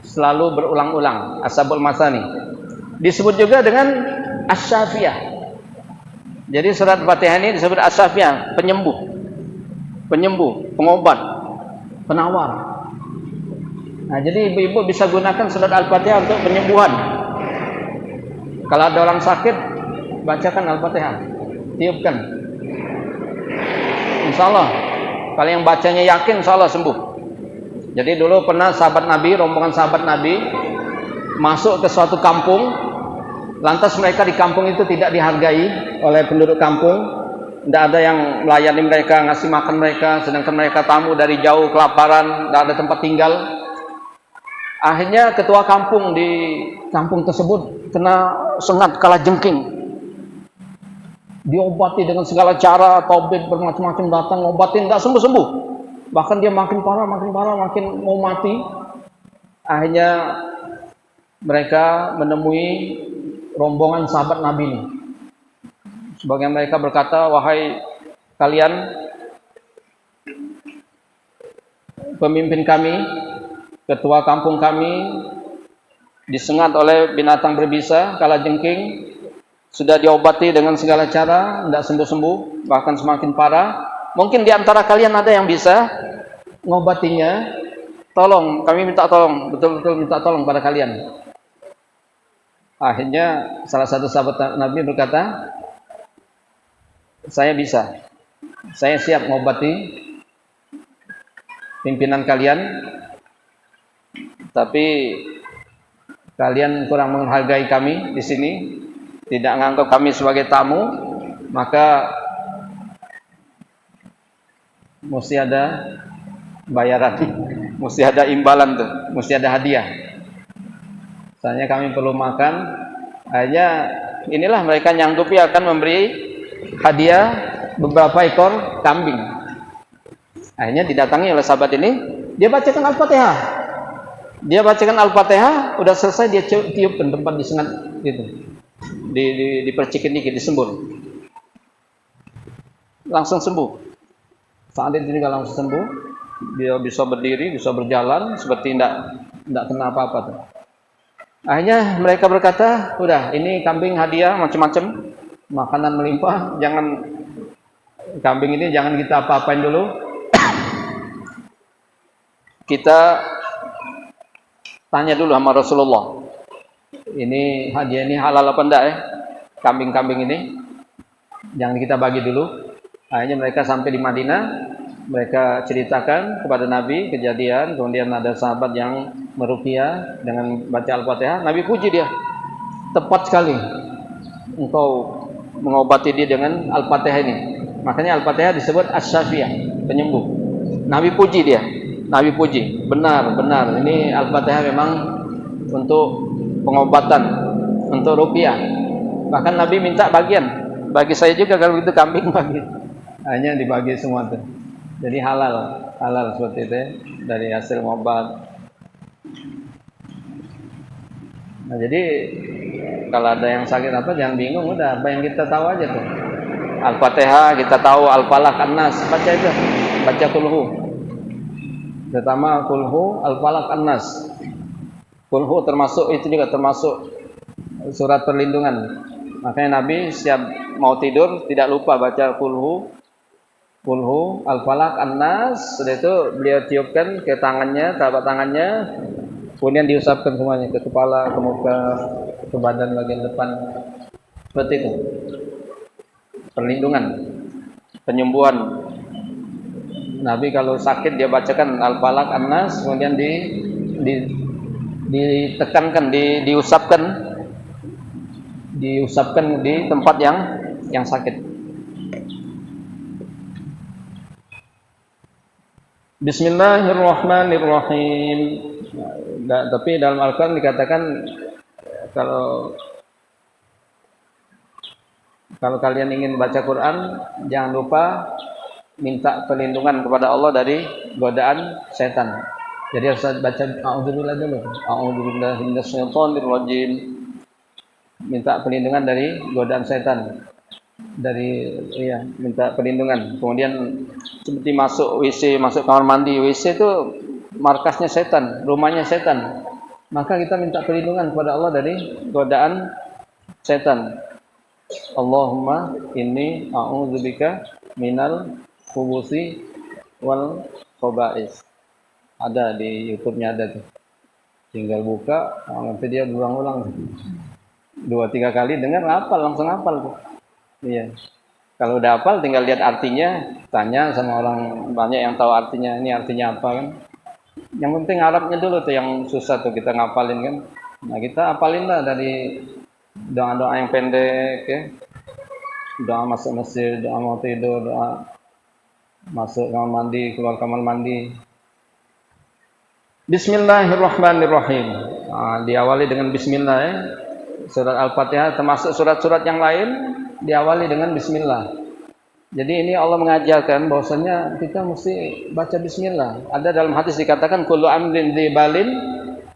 selalu berulang-ulang. As-Sab'ul Masani. Disebut juga dengan As-Syafiyah. Jadi surat Fatihah ini disebut As-Syafiyah, penyembuh, pengobat, penawar. Nah, jadi ibu-ibu bisa gunakan surat Al-Fatihah untuk penyembuhan. Kalau ada orang sakit, bacakan Al-Fatihah, tiupkan. Insya Allah, kalau yang bacanya yakin, insya Allah sembuh. Jadi dulu pernah rombongan sahabat Nabi masuk ke suatu kampung. Lantas mereka di kampung itu tidak dihargai oleh penduduk kampung. Tidak ada yang melayani mereka, ngasih makan mereka. Sedangkan mereka tamu dari jauh, kelaparan, tidak ada tempat tinggal. Akhirnya ketua kampung di kampung tersebut kena sengat kalajengking. Diobati dengan segala cara, tabib bermacam-macam datang ngobatin, tidak sembuh-sembuh. Bahkan dia makin parah, makin mau mati. Akhirnya mereka menemui rombongan sahabat Nabi ini. Sebagian mereka berkata, wahai kalian pemimpin kami, ketua kampung kami disengat oleh binatang berbisa, kalajengking, sudah diobati dengan segala cara, tidak sembuh-sembuh, bahkan semakin parah. Mungkin di antara kalian ada yang bisa ngobatinya. Tolong, kami minta tolong, betul-betul minta tolong pada kalian. Akhirnya salah satu sahabat Nabi berkata, saya bisa, saya siap ngobati pimpinan kalian, tapi kalian kurang menghargai kami di sini, tidak menganggap kami sebagai tamu, maka mesti ada bayaran, mesti ada imbalan tuh, mesti ada hadiah. Soalnya kami perlu makan. Akhirnya inilah mereka nyanggupi akan memberi hadiah beberapa ekor kambing. Akhirnya didatangi oleh sahabat ini, dia bacakan Al-Fatihah. Udah selesai dia tiupkan tempat disengat gitu. Dipercikin dikit, disembur. Langsung sembuh. Saat itu juga langsung sembuh. Dia bisa berdiri, bisa berjalan seperti tidak kena apa-apa tuh. Akhirnya mereka berkata, udah ini kambing hadiah macam-macam, makanan melimpah, kambing ini jangan kita apa-apain dulu. Kita tanya dulu sama Rasulullah, ini hadiah ini halal apa enggak ya, kambing-kambing ini jangan kita bagi dulu. Akhirnya mereka sampai di Madinah, mereka ceritakan kepada Nabi kejadian. Kemudian ada sahabat yang meruqyah dengan baca Al-Fatihah. Nabi puji dia, tepat sekali engkau mengobati dia dengan Al-Fatihah ini. Makanya Al-Fatihah disebut As-Syafiyah, penyembuh. Nabi puji dia, Nabi puji, benar ini Al-Fatihah memang untuk pengobatan, untuk ruqyah. Bahkan Nabi minta bagian, bagi saya juga kalau itu kambing bagi. Hanya dibagi semua tuh. Jadi halal seperti itu ya, dari hasil obat. Nah, jadi kalau ada yang sakit apa jangan bingung, udah apa yang kita tahu aja tuh. Al-Fatihah kita tahu, Al-Falaq, An-Nas, baca itu, baca kulhu. Pertama kulhu, al-falaq, an-nas. Kulhu termasuk itu juga termasuk surat perlindungan. Makanya Nabi setiap mau tidur tidak lupa baca kulhu, al-falaq, an-nas. Sudah itu beliau tiupkan ke tangannya, telapak tangannya, kemudian diusapkan semuanya ke kepala, ke muka, ke badan bagian depan. Seperti itu. Perlindungan, penyembuhan. Nabi kalau sakit dia bacakan al-falaq, an-nas, kemudian ditekankan, diusapkan di tempat yang sakit. Bismillahirrahmanirrahim. Tapi dalam Al-Quran dikatakan kalau kalian ingin baca Quran, jangan lupa minta perlindungan kepada Allah dari godaan setan. Jadi harus baca a'udzubillah dulu. A'udzubillahi minasyaitonirrajim. Minta perlindungan dari godaan setan. Minta perlindungan. Kemudian seperti masuk WC, masuk kamar mandi. WC itu markasnya setan, rumahnya setan. Maka kita minta perlindungan kepada Allah dari godaan setan. Allahumma inni a'udzubika minal khubuthi wal khaba'is. Ada di YouTube-nya ada tuh. Tinggal buka, nanti dia berulang-ulang 2-3 kali dengar langsung hafal tuh. Iya. Kalau udah hafal tinggal lihat artinya, tanya sama orang banyak yang tahu artinya, ini artinya apa kan. Yang penting Arabnya dulu tuh yang susah tuh kita ngapalin kan. Nah, kita hafalin lah dari doa-doa yang pendek ya. Doa masuk masjid, doa mau tidur, doa masuk kamar mandi, keluar kamar mandi. Bismillahirrahmanirrahim. Diawali dengan bismillah ya. Surat Al-Fatihah termasuk surat-surat yang lain diawali dengan bismillah. Jadi ini Allah mengajarkan bahwasanya kita mesti baca bismillah. Ada dalam hadis dikatakan kullu amrin dzibalin,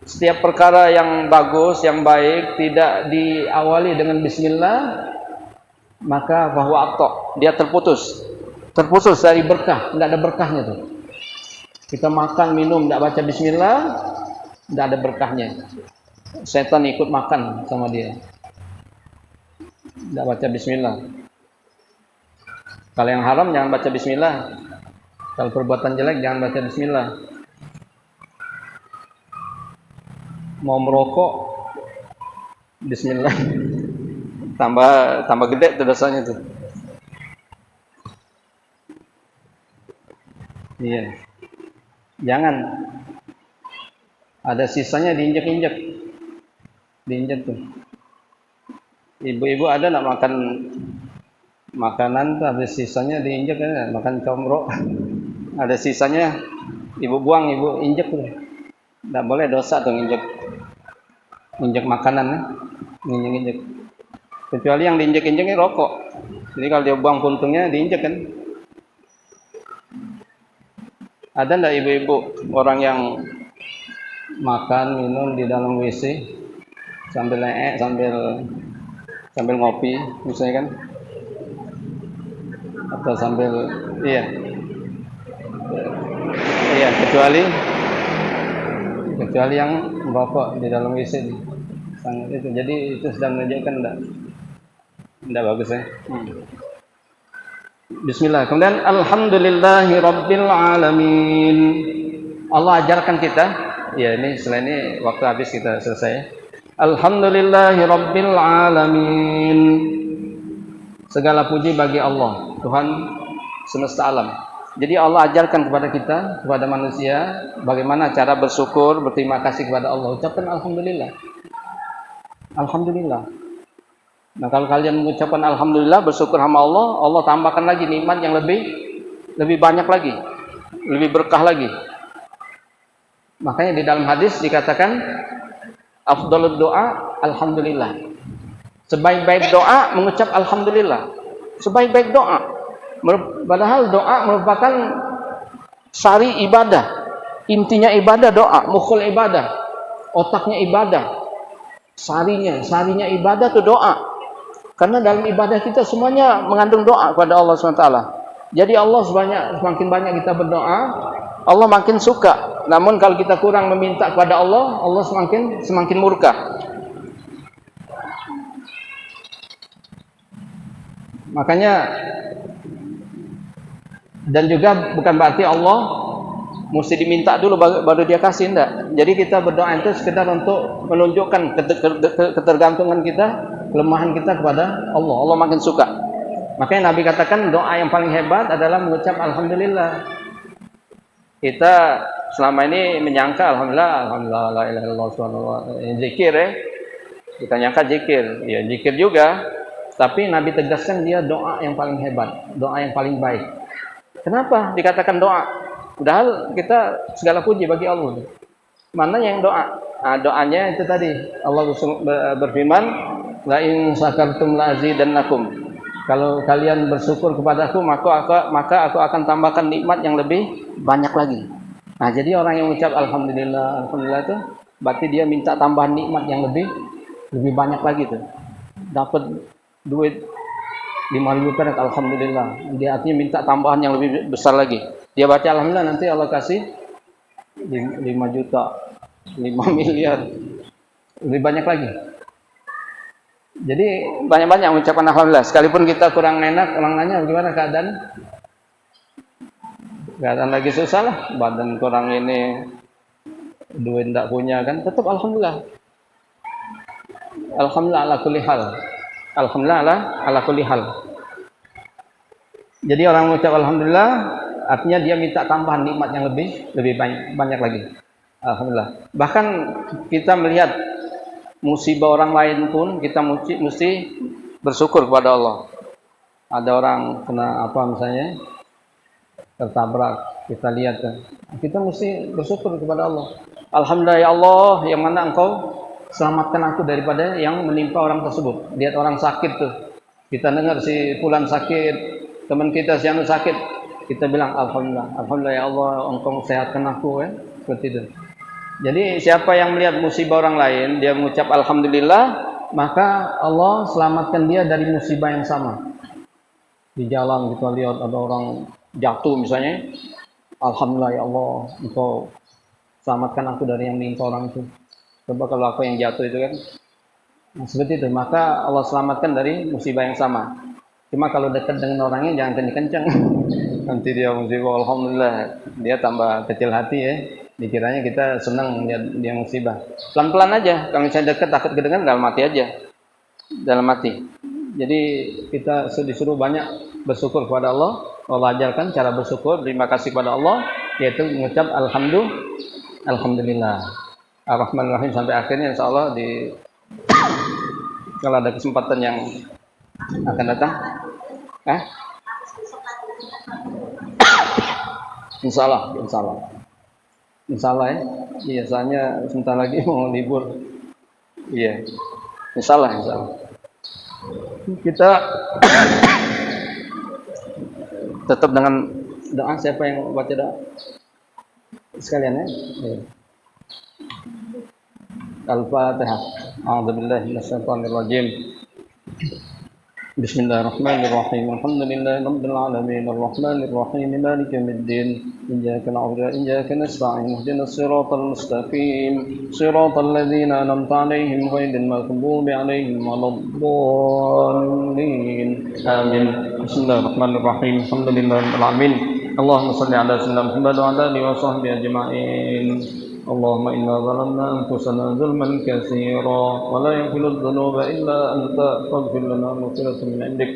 setiap perkara yang bagus, yang baik tidak diawali dengan bismillah, maka bahwa aqta, dia terputus dari berkah, tidak ada berkahnya tuh. Kita makan, minum, tidak baca bismillah, tidak ada berkahnya. Setan ikut makan sama dia. Tidak baca bismillah. Kalau yang haram jangan baca bismillah. Kalau perbuatan jelek jangan baca bismillah. Mau merokok, bismillah. Tambah gede tuh dosanya tuh. Iya. Jangan. Ada sisanya diinjek tuh. Ibu-ibu ada nak makan makanan tuh habis sisanya diinjek kan, makan comro. Ada sisanya ibu buang, ibu injek tuh. Enggak boleh, dosa tuh injek makanan ya. Injek. Kecuali yang diinjek-injek ini rokok. Jadi kalau dia buang puntungnya diinjek kan. Ada enggak ibu-ibu orang yang makan, minum di dalam WC sambil leek, sambil ngopi misalnya kan, atau sambil kecuali yang merokok di dalam WC itu. Jadi itu sedang menunjukkan enggak bagus ya. Bismillah. Kemudian alhamdulillahi rabbil alamin. Allah ajarkan kita, ya ini setelah ini waktu habis kita selesai. Alhamdulillahi rabbil alamin. Segala puji bagi Allah, Tuhan semesta alam. Jadi Allah ajarkan kepada kita, kepada manusia, bagaimana cara bersyukur, berterima kasih kepada Allah. Ucapkan alhamdulillah. Alhamdulillah. Nah, kalau kalian mengucapkan alhamdulillah, bersyukur sama Allah, Allah tambahkan lagi nikmat yang lebih banyak lagi, lebih berkah lagi. Makanya di dalam hadis dikatakan afdhalud doa alhamdulillah. Sebaik-baik doa mengucap alhamdulillah. Sebaik-baik doa. Padahal doa merupakan sari ibadah. Intinya ibadah doa, mukhul ibadah. Otaknya ibadah. Sarinya ibadah itu doa. Karena dalam ibadah kita semuanya mengandung doa kepada Allah SWT. Jadi Allah semakin banyak kita berdoa, Allah makin suka. Namun kalau kita kurang meminta kepada Allah, Allah semakin murka. Makanya, dan juga bukan berarti Allah mesti diminta dulu baru dia kasih, enggak. Jadi kita berdoa itu sekedar untuk menunjukkan ketergantungan kita, kelemahan kita kepada Allah. Allah makin suka. Makanya Nabi katakan doa yang paling hebat adalah mengucap alhamdulillah. Kita selama ini menyangka alhamdulillah la ilaha illallah subhanallah, zikir ya. Kita nyangka zikir, ya zikir juga. Tapi Nabi tegaskan dia doa yang paling hebat, doa yang paling baik. Kenapa dikatakan doa? Padahal kita segala puji bagi Allah. Mana yang doa? Nah, doanya itu tadi. Allah berfirman, la in syakartum la azidannakum. Kalau kalian bersyukur kepadaku, maka aku akan tambahkan nikmat yang lebih banyak lagi. Nah, jadi orang yang mengucap alhamdulillah, alhamdulillah itu berarti dia minta tambahan nikmat yang lebih banyak lagi tuh. Dapat duit 5.000 perak, alhamdulillah. Dia artinya minta tambahan yang lebih besar lagi. Dia baca alhamdulillah, nanti Allah kasih 5 juta, 5 miliar, lebih banyak lagi. Jadi banyak-banyak mengucapkan alhamdulillah. Sekalipun kita kurang enak, orang nanya bagaimana keadaan? Keadaan lagi susah lah, badan kurang ini, duit tidak punya kan, tetap alhamdulillah. Alhamdulillah ala kulli hal. Alhamdulillah ala kulli hal. Jadi orang mengucap alhamdulillah artinya dia minta tambahan nikmat yang lebih banyak lagi. Alhamdulillah. Bahkan kita melihat musibah orang lain pun kita mesti bersyukur kepada Allah. Ada orang kena apa misalnya, tertabrak, kita lihat kan, kita mesti bersyukur kepada Allah. Alhamdulillah ya Allah, yang mana Engkau selamatkan aku daripada yang menimpa orang tersebut. Lihat orang sakit tuh, kita dengar si fulan sakit, teman kita si anu sakit, kita bilang alhamdulillah, alhamdulillah ya Allah, Engkau sehatkan aku ya, seperti itu. Jadi siapa yang melihat musibah orang lain, dia mengucap alhamdulillah, maka Allah selamatkan dia dari musibah yang sama. Di jalan kita lihat ada orang jatuh misalnya, alhamdulillah ya Allah, Engkau selamatkan aku dari yang menimpa orang itu. Coba kalau aku yang jatuh itu kan, nah, seperti itu. Maka Allah selamatkan dari musibah yang sama. Cuma kalau dekat dengan orangnya jangan kencang-kencang. Nanti dia musibah, alhamdulillah, dia tambah kecil hati ya. Dikiranya kita senang lihat dia musibah. Pelan-pelan aja. Kalau misalnya dekat takut kedengaran, dalam hati aja. Dalam hati. Jadi kita disuruh banyak bersyukur kepada Allah. Allah ajarkan cara bersyukur, terima kasih kepada Allah, yaitu mengucap alhamdulillah. Ar-Rahman-Rahim sampai akhirnya insyaallah kalau ada kesempatan yang akan datang. Insyaallah ya. Iya, soalnya sebentar lagi mau libur. Iya. Insyaallah. Kita tetap dengan doa. Siapa yang baca doa? Sekalian ya. Iya. Al-Fatihah. A'udzubillahi minasyaitonir rajim. Bismillahirrahmanirrahim. Alhamdulillahi rabbil alamin arrahmanir rahim maliki yaumiddin. Iyyaka na'budu wa iyyaka nasta'in. Ihdinas siratal mustaqim. Siratal ladzina an'amta 'alaihim ghairil maghdubi 'alaihim waladdallin. Amin. Bismillahirrahmanirrahim. Alhamdulillahirabbil alamin. Allahumma shalli ala sayyidina Muhammad wa ala alihi wa sahbihi ajma'in. اللهم إنا ظلمنا أنفسنا ظلما كثيرا ولا يغفر الذنوب إلا أنت فاغفر لنا مغفرة من عندك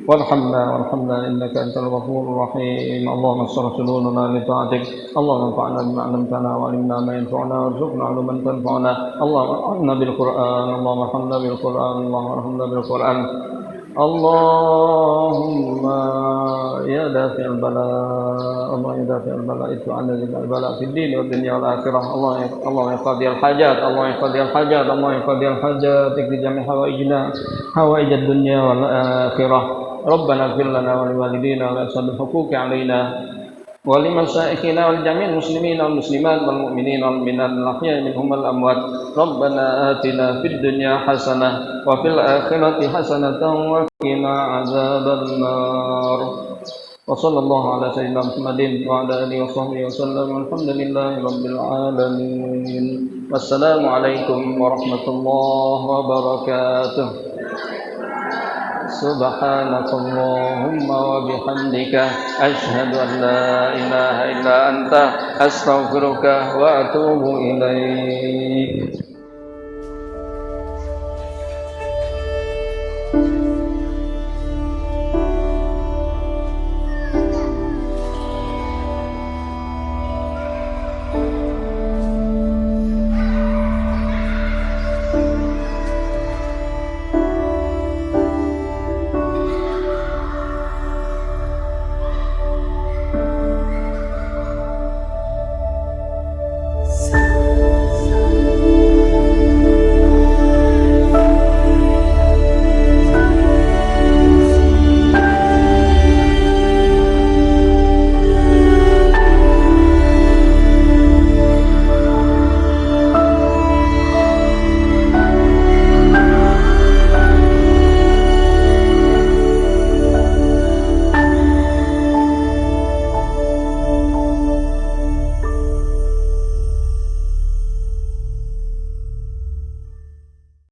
وارحمنا إنك أنت الغفور الرحيم. اللهم انصر سلوكنا لطاعتك. اللهم انفعنا بما علمتنا وعلمنا ما ينفعنا وارزقنا علما تنفعنا. اللهم ارحمنا بالقرآن. اللهم ارحمنا بالقرآن. اللهم ارحمنا بالقرآن. اللهم يا دافع البلاء، الله يا دافع البلاء ادفع عنا البلاء في الدين والدنيا والآخرة. الله يقضي الحاجات، الله يقضي الحاجات، الله يقضي الحاجات، اقضي جميع حوائجنا، حوائج الدنيا والآخرة. ربنا اغفر لنا ولوالدينا ولأصحاب الحقوق علينا ولمشائخنا ولجميع المسلمين والمسلمات والمؤمنين والمؤمنات الأحياء منهم والأموات. ربنا آتنا في الدنيا حسنة وفي الآخرة حسنة وقنا عذاب النار. وصلى الله على سيدنا محمد وعلى آله وصحبه وسلم والحمد لله رب العالمين والسلام عليكم ورحمة الله وبركاته سبحانك اللهم وبحمدك أشهد أن لا إله إلا أنت أستغفرك وأتوب إليك